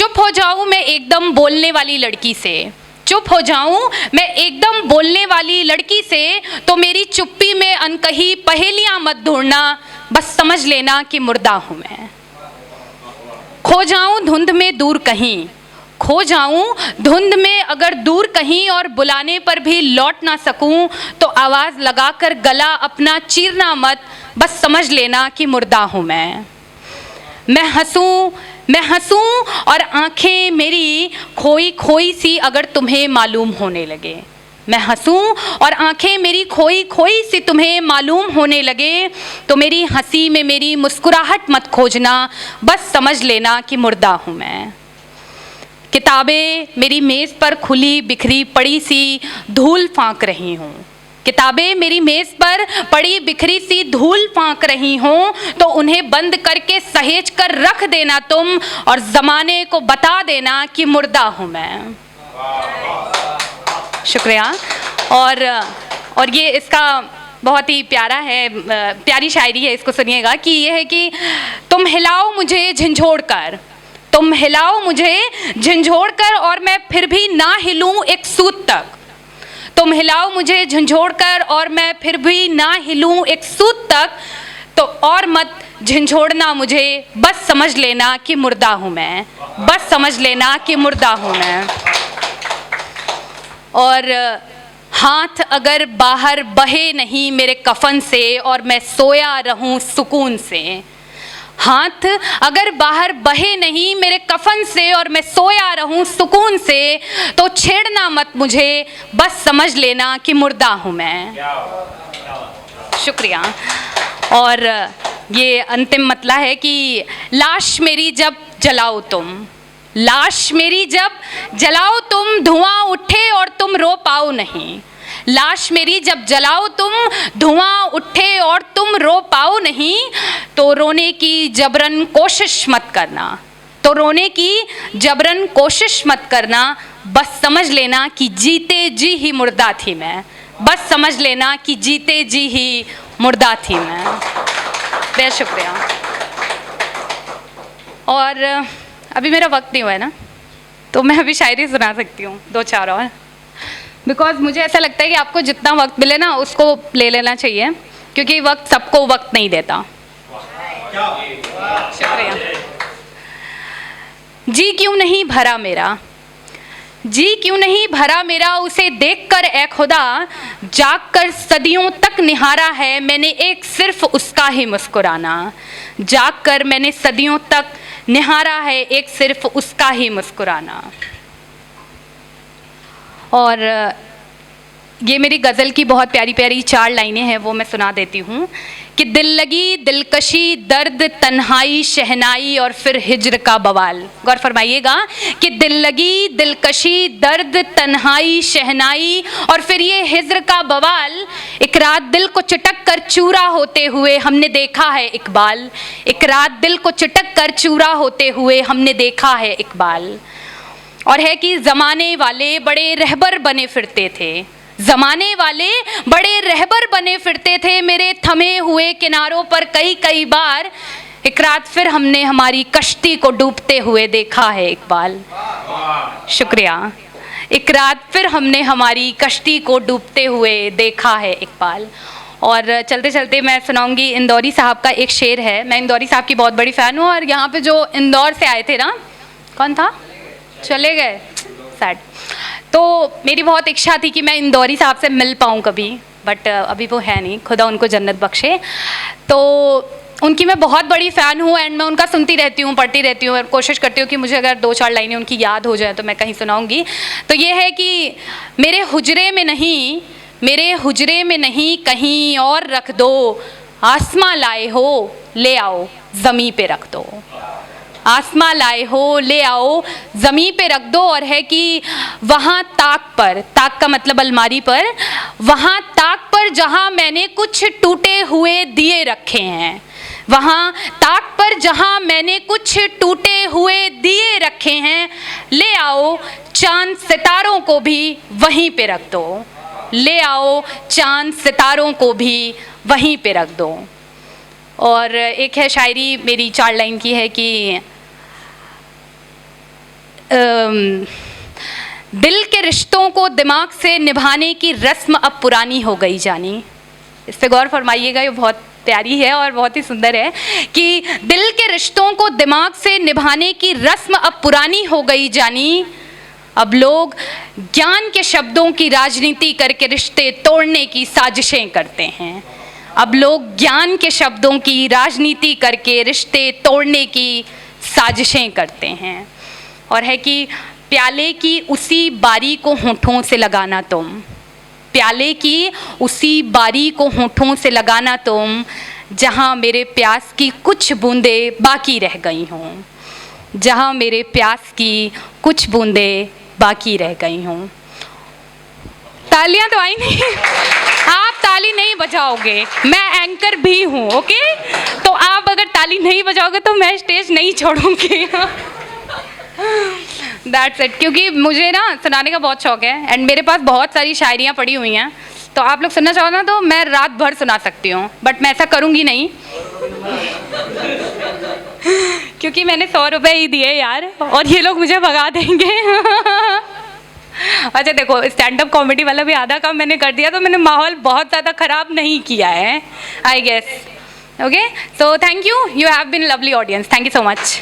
चुप हो जाऊं मैं एकदम बोलने वाली लड़की से, चुप हो जाऊं मैं एकदम बोलने वाली लड़की से, तो मेरी चुप्पी में अनकही पहेलियां मत ढूंढना, बस समझ लेना कि मुर्दा हूं मैं। खो जाऊं धुंध में दूर कहीं, खो जाऊं धुंध में अगर दूर कहीं, और बुलाने पर भी लौट ना सकूं, तो आवाज़ लगाकर गला अपना चीरना मत, बस समझ लेना कि मुर्दा हूं मैं। मैं हंसूं और आंखें मेरी खोई खोई सी अगर तुम्हें मालूम होने लगे, मैं हंसूं और आंखें मेरी खोई खोई सी तुम्हें मालूम होने लगे, तो मेरी हंसी में मेरी मुस्कुराहट मत खोजना, बस समझ लेना कि मुर्दा हूं मैं। किताबें मेरी मेज़ पर खुली बिखरी पड़ी सी धूल फांक रही हूँ, किताबें मेरी मेज़ पर पड़ी बिखरी सी धूल फांक रही हों, तो उन्हें बंद करके सहेज कर रख देना तुम, और ज़माने को बता देना कि मुर्दा हूँ मैं। शुक्रिया। और ये इसका बहुत ही प्यारा है, प्यारी शायरी है, इसको सुनिएगा कि ये है कि तुम हिलाओ मुझे झंझोड़ कर, तुम हिलाओ मुझे झंझोड़ कर, और मैं फिर भी ना हिलूं एक सूत तक, तुम हिलाओ मुझे झंझोड़ कर और मैं फिर भी ना हिलूं एक सूत तक, तो और मत झंझोड़ना मुझे, बस समझ लेना कि मुर्दा हूँ मैं, बस समझ लेना कि मुर्दा हूँ मैं। और हाथ अगर बाहर बहे नहीं मेरे कफन से, और मैं सोया रहूं सुकून से, हाथ अगर बाहर बहे नहीं मेरे कफन से, और मैं सोया रहूं सुकून से, तो छेड़ना मत मुझे, बस समझ लेना कि मुर्दा हूं मैं। शुक्रिया। और ये अंतिम मतला है कि लाश मेरी जब जलाओ तुम, लाश मेरी जब जलाओ तुम, धुआं उठे और तुम रो पाओ नहीं, लाश मेरी जब जलाओ तुम, धुआं उठे और तुम रो पाओ नहीं, तो रोने की जबरन कोशिश मत करना, तो रोने की जबरन कोशिश मत करना, बस समझ लेना कि जीते जी ही मुर्दा थी मैं, बस समझ लेना कि जीते जी ही मुर्दा थी मैं। बहुत शुक्रिया। और अभी मेरा वक्त नहीं हुआ है ना, तो मैं अभी शायरी सुना सकती हूँ 2-4 और, बिकॉज मुझे ऐसा लगता है कि आपको जितना वक्त मिले ना उसको ले लेना चाहिए, क्योंकि वक्त सबको वक्त नहीं देता। शुक्रिया। जी क्यों नहीं भरा मेरा, जी क्यों नहीं भरा मेरा, उसे देखकर ए खुदा, जागकर सदियों तक निहारा है मैंने एक सिर्फ उसका ही मुस्कुराना, जागकर मैंने सदियों तक निहारा है एक सिर्फ उसका ही मुस्कुराना। और ये मेरी गज़ल की बहुत प्यारी प्यारी 4 लाइनें हैं, वो मैं सुना देती हूँ कि दिल लगी दिलकशी दर्द तन्हाई शहनाई और फिर हिज्र का बवाल। गौर फरमाइएगा कि दिल लगी दिलकशी दर्द तन्हाई शहनाई और फिर ये हिज्र का बवाल, एक रात दिल को चटक कर चूरा होते हुए हमने देखा है इकबाल, एक रात दिल को चटक कर चूरा होते हुए हमने देखा है इकबाल। और है कि ज़माने वाले बड़े रहबर बने फिरते थे, ज़माने वाले बड़े रहबर बने फिरते थे, मेरे थमे हुए किनारों पर कई कई बार, एक रात फिर हमने हमारी कश्ती को डूबते हुए देखा है इकबाल। शुक्रिया। एक रात फिर हमने हमारी कश्ती को डूबते हुए देखा है इकबाल। और चलते चलते मैं सुनाऊंगी इंदौरी साहब का एक शेर है। मैं इंदौरी साहब की बहुत बड़ी फ़ैन हूँ, और यहाँ पे जो इंदौर से आए थे ना, कौन था, चले गए, सैड। तो मेरी बहुत इच्छा थी कि मैं इंदौरी साहब से मिल पाऊँ कभी, बट अभी वो है नहीं, खुदा उनको जन्नत बख्शे। तो उनकी मैं बहुत बड़ी फ़ैन हूँ, एंड मैं उनका सुनती रहती हूँ, पढ़ती रहती हूँ, और कोशिश करती हूँ कि मुझे अगर 2-4 लाइनें उनकी याद हो जाए तो मैं कहीं सुनाऊँगी। तो ये है कि मेरे हुजरे में नहीं, मेरे हुजरे में नहीं कहीं और रख दो, आसमां लाए हो ले आओ ज़मीं पे रख दो, आसमां लाए हो ले आओ ज़मीं पे रख दो। और है कि वहाँ ताक पर, ताक का मतलब अलमारी पर, वहाँ ताक पर जहाँ मैंने कुछ टूटे हुए दिए रखे हैं, वहाँ ताक पर जहाँ मैंने कुछ टूटे हुए दिए रखे हैं, ले आओ चांद सितारों को भी वहीं पे रख दो, ले आओ चांद सितारों को भी वहीं पे रख दो। और एक है शायरी मेरी 4 लाइन की है कि दिल के रिश्तों को दिमाग से निभाने की रस्म अब पुरानी हो गई जानी। इस पे गौर फरमाइएगा, ये बहुत प्यारी है और बहुत ही सुंदर है कि दिल के रिश्तों को दिमाग से निभाने की रस्म अब पुरानी हो गई जानी। अब लोग ज्ञान के शब्दों की राजनीति करके रिश्ते तोड़ने की साजिशें करते हैं। अब लोग ज्ञान के शब्दों की राजनीति करके रिश्ते तोड़ने की साजिशें करते हैं। और है कि प्याले की उसी बारी को होठों से लगाना तुम, प्याले की उसी बारी को होठों से लगाना तुम, जहाँ मेरे प्यास की कुछ बूंदें बाकी रह गई हों, जहाँ मेरे प्यास की कुछ बूंदें बाकी रह गई हों। तालियां तो आई नहीं, आप ताली नहीं बजाओगे, मैं एंकर भी हूँ, ओके? तो आप अगर ताली नहीं बजाओगे तो मैं स्टेज नहीं छोड़ूंगी। That's it. क्योंकि मुझे ना सुनाने का बहुत शौक है एंड मेरे पास बहुत सारी शायरियाँ पड़ी हुई हैं, तो आप लोग सुनना चाहो ना तो मैं रात भर सुना सकती हूँ, बट मैं ऐसा करूँगी नहीं। क्योंकि मैंने 100 रुपये ही दिए यार, और ये लोग मुझे भगा देंगे। अच्छा देखो, स्टैंड अप कॉमेडी वाला भी आधा काम मैंने कर दिया, तो मैंने माहौल बहुत ज़्यादा ख़राब नहीं किया है, I guess. Okay, so thank you, you have been lovely audience, thank you so much.